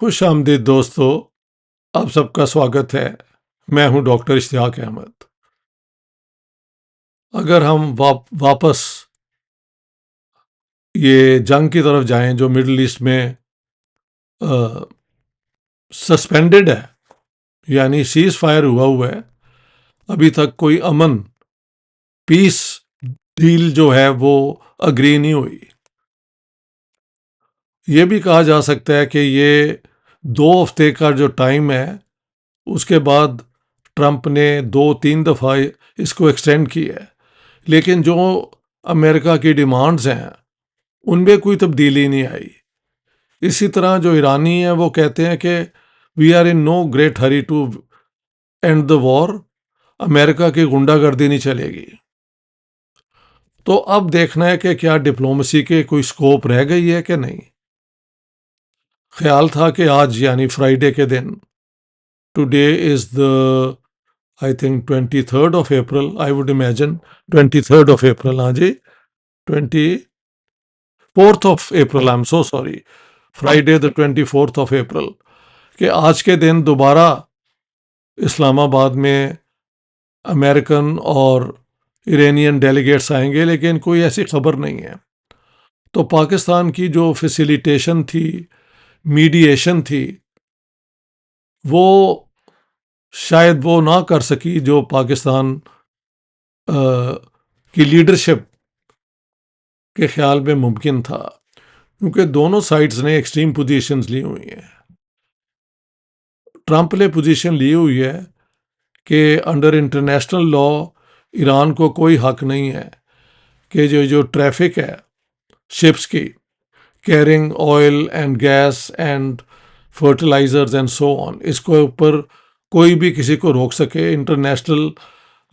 خوش آمدید دوستو، آپ سب کا سواگت ہے۔ میں ہوں ڈاکٹر اشتیاق احمد۔ اگر ہم واپس یہ جنگ کی طرف جائیں جو مڈل ایسٹ میں سسپینڈڈ ہے، یعنی سیز فائر ہوا ہے، ابھی تک کوئی امن پیس ڈیل جو ہے وہ اگری نہیں ہوئی۔ یہ بھی کہا جا سکتا ہے کہ یہ 2 ہفتے کا جو ٹائم ہے، اس کے بعد ٹرمپ نے 2-3 دفعہ اس کو ایکسٹینڈ کیا ہے، لیکن جو امریکہ کی ڈیمانڈز ہیں ان میں کوئی تبدیلی نہیں آئی۔ اسی طرح جو ایرانی ہیں وہ کہتے ہیں کہ we are in no great hurry to end the war, امریکہ کی غنڈہ گردی نہیں چلے گی۔ تو اب دیکھنا ہے کہ کیا ڈپلومسی کے کوئی سکوپ رہ گئی ہے کہ نہیں۔ خیال تھا کہ آج یعنی فرائیڈے کے دن، today is the I think 23rd of April, I would imagine 23rd of April, ہاں جی 24th of April, I'm so sorry, Friday the 24th of April، کہ آج کے دن دوبارہ اسلام آباد میں امریکن اور ایرانین ڈیلیگیٹس آئیں گے، لیکن کوئی ایسی خبر نہیں ہے۔ تو پاکستان کی جو فیسیلیٹیشن تھی، میڈییشن تھی، وہ شاید وہ نہ کر سکی جو پاکستان کی لیڈرشپ کے خیال میں ممکن تھا، کیونکہ دونوں سائڈز نے ایکسٹریم پوزیشنز لی ہوئی ہیں۔ ٹرمپ نے پوزیشن لی ہوئی ہے کہ انڈر انٹرنیشنل لا ایران کو کوئی حق نہیں ہے کہ جو ٹریفک ہے شپس کی، carrying oil and gas and fertilisers and so on, اس کو اوپر کوئی بھی کسی کو روک سکے۔ انٹرنیشنل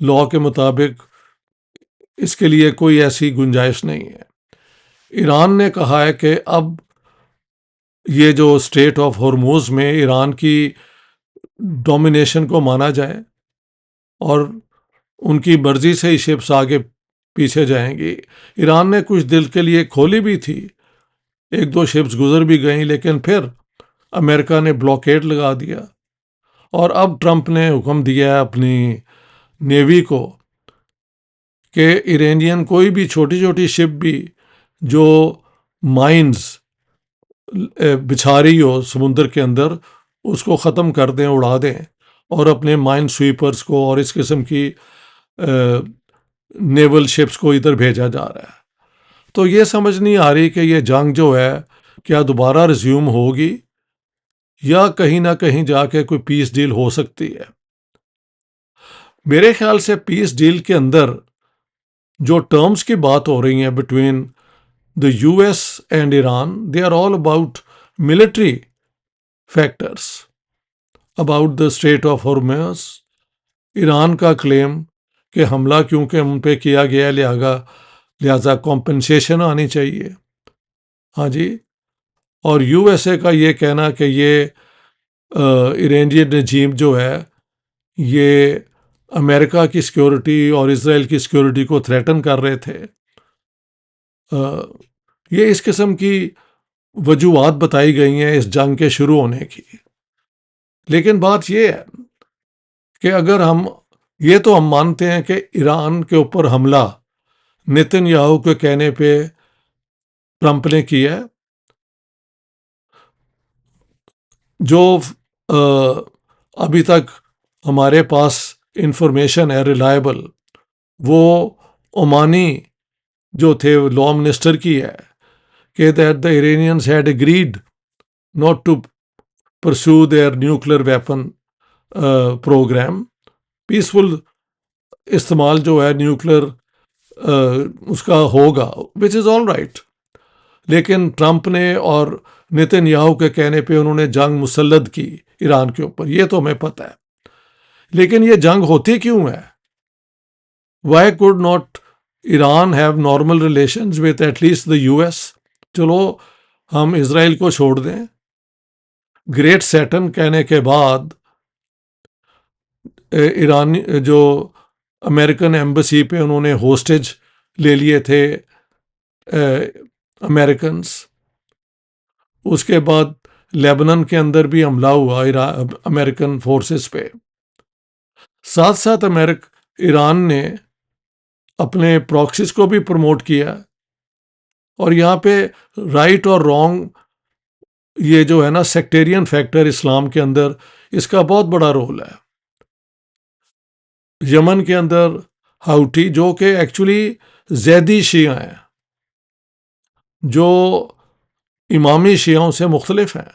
لا کے مطابق اس کے لیے کوئی ایسی گنجائش نہیں ہے۔ ایران نے کہا ہے کہ اب یہ جو اسٹریٹ آف ہرموز میں ایران کی ڈومینیشن کو مانا جائے اور ان کی مرضی سے ہی شپس آگے پیچھے جائیں گی۔ ایران نے کچھ دل کے لیے کھولی بھی تھی، 1-2 شپس گزر بھی گئیں، لیکن پھر امریکہ نے بلاکیڈ لگا دیا، اور اب ٹرمپ نے حکم دیا ہے اپنی نیوی کو کہ ایرانین کوئی بھی چھوٹی چھوٹی شپ بھی جو مائنز بچھا رہی ہو سمندر کے اندر، اس کو ختم کر دیں، اڑا دیں، اور اپنے مائن سویپرز کو اور اس قسم کی نیول شپس کو ادھر بھیجا جا رہا ہے۔ تو یہ سمجھ نہیں آ رہی کہ یہ جنگ جو ہے کیا دوبارہ ریزیوم ہوگی یا کہیں نہ کہیں جا کے کوئی پیس ڈیل ہو سکتی ہے۔ میرے خیال سے پیس ڈیل کے اندر جو ٹرمز کی بات ہو رہی ہیں between the US and Iran, they are all about military factors, about the Strait of Hormuz، Iran کا کلیم کہ حملہ کیونکہ ان پہ کیا گیا لہذا کمپنسیشن آنی چاہیے، ہاں جی، اور USA کا یہ کہنا کہ یہ ایرانین رجیم جو ہے یہ امریکہ کی سیکورٹی اور اسرائیل کی سیکورٹی کو تھریٹن کر رہے تھے۔ یہ اس قسم کی وجوہات بتائی گئی ہیں اس جنگ کے شروع ہونے کی، لیکن بات یہ ہے کہ اگر ہم مانتے ہیں کہ ایران کے اوپر حملہ نیتن یاہو کے کہنے پہ ٹرمپ نے کیا ہے، جو ابھی تک ہمارے پاس انفارمیشن ہے ریلائبل، وہ عمانی جو تھے لا منسٹر کی ہے کہ that the Iranians had agreed not to pursue their nuclear weapon program، peaceful استعمال جو ہے نیوکلر اس کا ہوگا، which is all right، لیکن ٹرمپ نے اور نیتن یاہو کے کہنے پہ انہوں نے جنگ مسلط کی ایران کے اوپر، یہ تو ہمیں پتہ ہے، لیکن یہ جنگ ہوتی کیوں ہے؟ Why could not Iran have normal relations with at least the US؟ چلو ہم اسرائیل کو چھوڑ دیں، گریٹ سیٹن کہنے کے بعد ایرانی جو امریکن ایمبسی پہ انہوں نے ہوسٹیج لے لیے تھے امریکنز، اس کے بعد لیبنان کے اندر بھی حملہ ہوا امریکن فورسز پہ. ساتھ ساتھ ایران نے اپنے پراکسیز کو بھی پروموٹ کیا. اور یہاں پہ رائٹ اور رانگ یہ جو ہے نا سیکٹیرین فیکٹر اسلام کے اندر اس کا بہت بڑا رول ہے. یمن کے اندر ہاؤٹی جو کہ ایکچولی زیدی شیعہ ہیں جو امامی شیعوں سے مختلف ہیں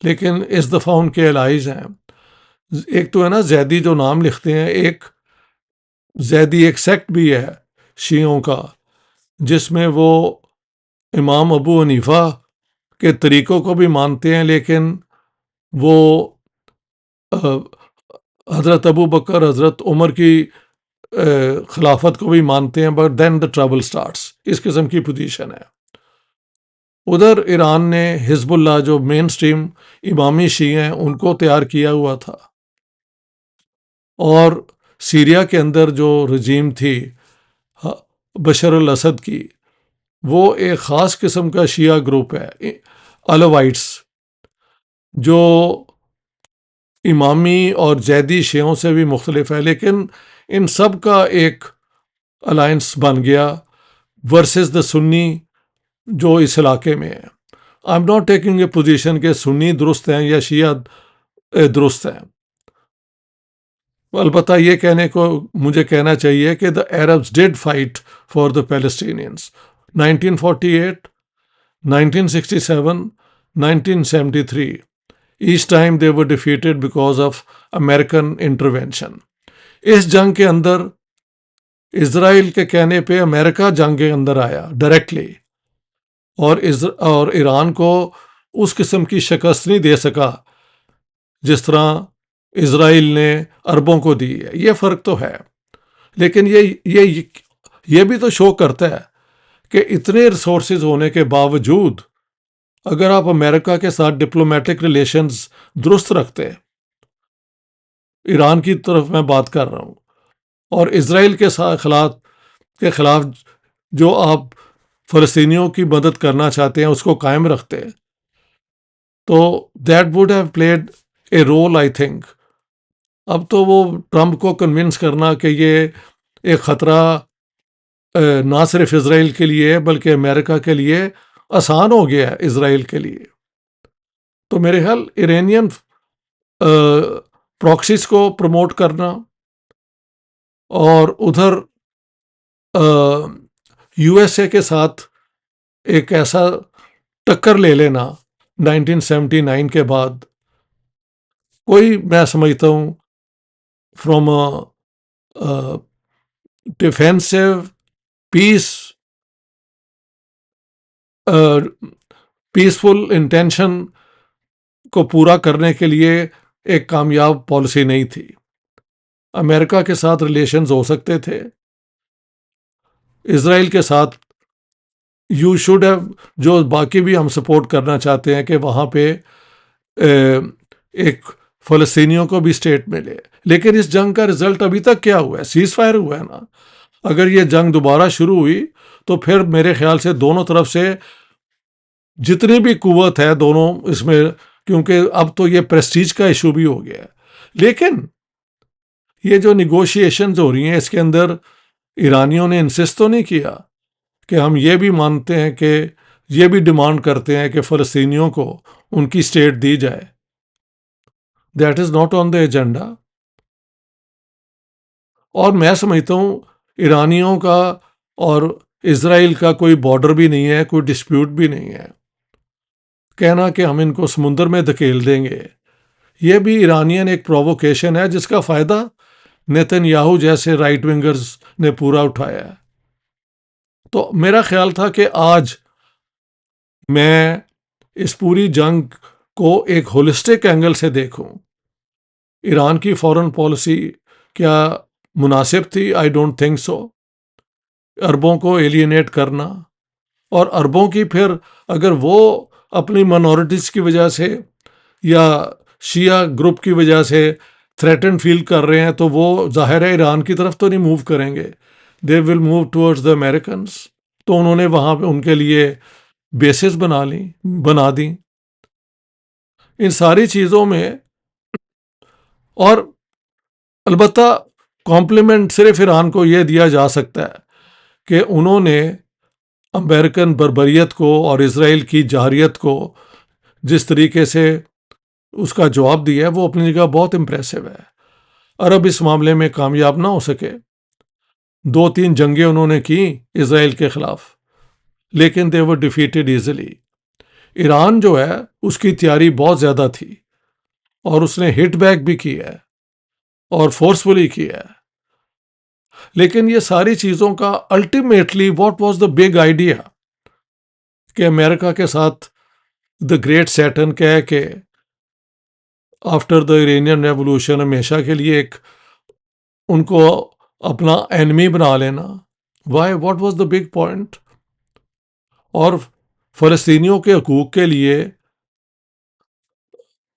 لیکن اس دفعہ ان کے الائز ہیں. ایک تو ہے نا زیدی جو نام لکھتے ہیں، ایک زیدی ایک سیکٹ بھی ہے شیعوں کا جس میں وہ امام ابو حنیفہ کے طریقوں کو بھی مانتے ہیں لیکن وہ حضرت ابو بکر حضرت عمر کی خلافت کو بھی مانتے ہیں. But then the trouble starts, اس قسم کی پوزیشن ہے. ادھر ایران نے حزب اللہ جو مین سٹریم امامی شیعہ ہیں ان کو تیار کیا ہوا تھا، اور سیریا کے اندر جو رجیم تھی بشر الاسد کی، وہ ایک خاص قسم کا شیعہ گروپ ہے الوائٹس جو امامی اور زیدی شیعوں سے بھی مختلف ہے، لیکن ان سب کا ایک الائنس بن گیا ورسز دا سنی جو اس علاقے میں ہے. I am not taking a position کہ سنی درست ہیں یا شیعہ درست ہیں. البتہ یہ کہنے کو مجھے کہنا چاہیے کہ the Arabs did fight for the Palestinians 1948 1967 1973. Each time they were defeated because of American intervention. اس جنگ کے اندر اسرائیل کے کہنے پہ امریکہ جنگ کے اندر آیا ڈائریکٹلی، اور ایران کو اس قسم کی شکست نہیں دے سکا جس طرح اسرائیل نے عربوں کو دی ہے. یہ فرق تو ہے، لیکن یہ بھی تو شو کرتا ہے کہ اتنے ریسورسز ہونے کے باوجود اگر آپ امریکہ کے ساتھ ڈپلومیٹک ریلیشنز درست رکھتے، ایران کی طرف میں بات کر رہا ہوں، اور اسرائیل کے خلاف جو آپ فلسطینیوں کی مدد کرنا چاہتے ہیں اس کو قائم رکھتے، تو that would have played a role I think. اب تو وہ ٹرمپ کو کنونس کرنا کہ یہ ایک خطرہ نہ صرف اسرائیل کے لیے بلکہ امریکہ کے لیے آسان ہو گیا ہے اسرائیل کے لیے. تو میرے خیال ایرانین پراکسیز کو پروموٹ کرنا اور ادھر یو ایس اے کے ساتھ ایک ایسا ٹکر لے لینا 1979 کے بعد، کوئی میں سمجھتا ہوں فرام ڈیفینسو پیسفل انٹینشن کو پورا کرنے کے لیے ایک کامیاب پالیسی نہیں تھی. امریکہ کے ساتھ ریلیشنز ہو سکتے تھے، اسرائیل کے ساتھ یو شوڈ ہیو، جو باقی بھی ہم سپورٹ کرنا چاہتے ہیں کہ وہاں پہ ایک فلسطینیوں کو بھی اسٹیٹ ملے. لیکن اس جنگ کا رزلٹ ابھی تک کیا ہوا ہے؟ سیز فائر ہوا ہے نا. اگر یہ جنگ دوبارہ شروع ہوئی تو پھر میرے خیال سے دونوں طرف سے جتنی بھی قوت ہے دونوں اس میں، کیونکہ اب تو یہ پریسٹیج کا ایشو بھی ہو گیا ہے. لیکن یہ جو نیگوشیشنز ہو رہی ہیں اس کے اندر ایرانیوں نے انسسٹ تو نہیں کیا کہ ہم یہ بھی مانتے ہیں کہ یہ بھی ڈیمانڈ کرتے ہیں کہ فلسطینیوں کو ان کی اسٹیٹ دی جائے. That is not on the agenda. اور میں سمجھتا ہوں ایرانیوں کا اور اسرائیل کا کوئی بارڈر بھی نہیں ہے، کوئی ڈسپیوٹ بھی نہیں ہے. کہنا کہ ہم ان کو سمندر میں دھکیل دیں گے، یہ بھی ایرانین ایک پرووکیشن ہے جس کا فائدہ نیتن یاہو جیسے رائٹ ونگرز نے پورا اٹھایا ہے. تو میرا خیال تھا کہ آج میں اس پوری جنگ کو ایک ہولسٹک اینگل سے دیکھوں. ایران کی فورن پالیسی کیا مناسب تھی؟ I don't think so. عربوں کو ایلینیٹ کرنا، اور عربوں کی پھر اگر وہ اپنی منورٹیز کی وجہ سے یا شیعہ گروپ کی وجہ سے تھریٹن فیل کر رہے ہیں تو وہ ظاہر ہے ایران کی طرف تو نہیں موو کریں گے. They will move towards the Americans. تو انہوں نے وہاں پہ ان کے لیے بیسز بنا دیں. ان ساری چیزوں میں، اور البتہ کمپلیمنٹ صرف ایران کو یہ دیا جا سکتا ہے کہ انہوں نے امریکن بربریت کو اور اسرائیل کی جارحیت کو جس طریقے سے اس کا جواب دیا ہے وہ اپنی جگہ بہت امپریسو ہے۔ عرب اس معاملے میں کامیاب نہ ہو سکے، 2-3 جنگیں انہوں نے کی اسرائیل کے خلاف، لیکن they were defeated easily۔ Iran جو ہے اس کی تیاری بہت زیادہ تھی اور اس نے ہٹ بیک بھی کی ہے اور فورسفلی کیا ہے، لیکن یہ ساری چیزوں کا ultimately what was the big idea کہ امریکہ کے ساتھ دا گریٹ سیٹن کہہ کے آفٹر دا ایرانین ریولوشن ہمیشہ کے لیے ایک ان کو اپنا اینمی بنا لینا۔ Why, what was the big point? اور فلسطینیوں کے حقوق کے لیے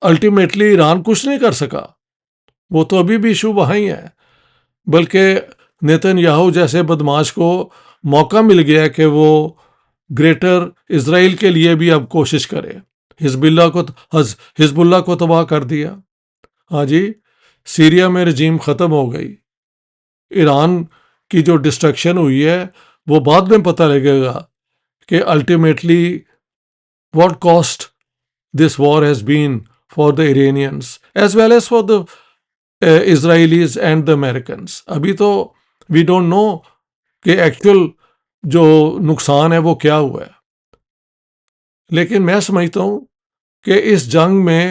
الٹیمیٹلی ایران کچھ نہیں کر سکا، وہ تو ابھی بھی ایشو وہاں ہی ہے، بلکہ نیتن یاہو جیسے بدماش کو موقع مل گیا کہ وہ گریٹر اسرائیل کے لیے بھی اب کوشش کرے۔ حزب اللہ کو تباہ کر دیا، ہاں جی، سیریا میں رجیم ختم ہو گئی، ایران کی جو ڈسٹرکشن ہوئی ہے وہ بعد میں پتہ لگے گا کہ ultimately what cost this war has been for the Iranians as well as for the Israelis and the Americans. ابھی تو وی ڈونٹ نو کہ ایکچوئل جو نقصان ہے وہ کیا ہوا ہے، لیکن میں سمجھتا ہوں کہ اس جنگ میں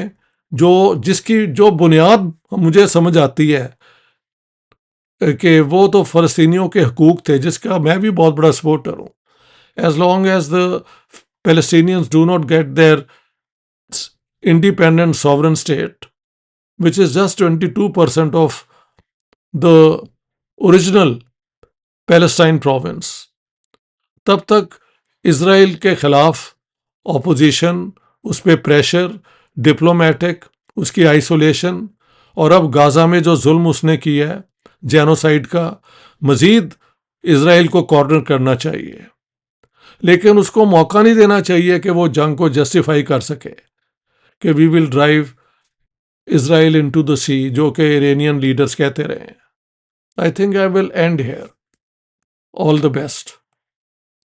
جس کی جو بنیاد مجھے سمجھ آتی ہے کہ وہ تو فلسطینیوں کے حقوق تھے، جس کا میں بھی بہت بڑا سپورٹر ہوں۔ As long as the Palestinians do not get their independent sovereign state, which is just 22% of the original Palestine province، تب تک اسرائیل کے خلاف اپوزیشن، اس پہ پریشر، ڈپلومیٹک، اس کی آئسولیشن، اور اب غازہ میں جو ظلم اس نے کیا ہے جینوسائیڈ کا، مزید اسرائیل کو کارنر کرنا چاہیے، لیکن اس کو موقع نہیں دینا چاہیے کہ وہ جنگ کو جسٹیفائی کر سکے کہ وی ول ڈرائیو اسرائیل انٹو دا سی، جو کہ ایرانین لیڈرز کہتے رہے ہیں۔ I think I will and here. All the best.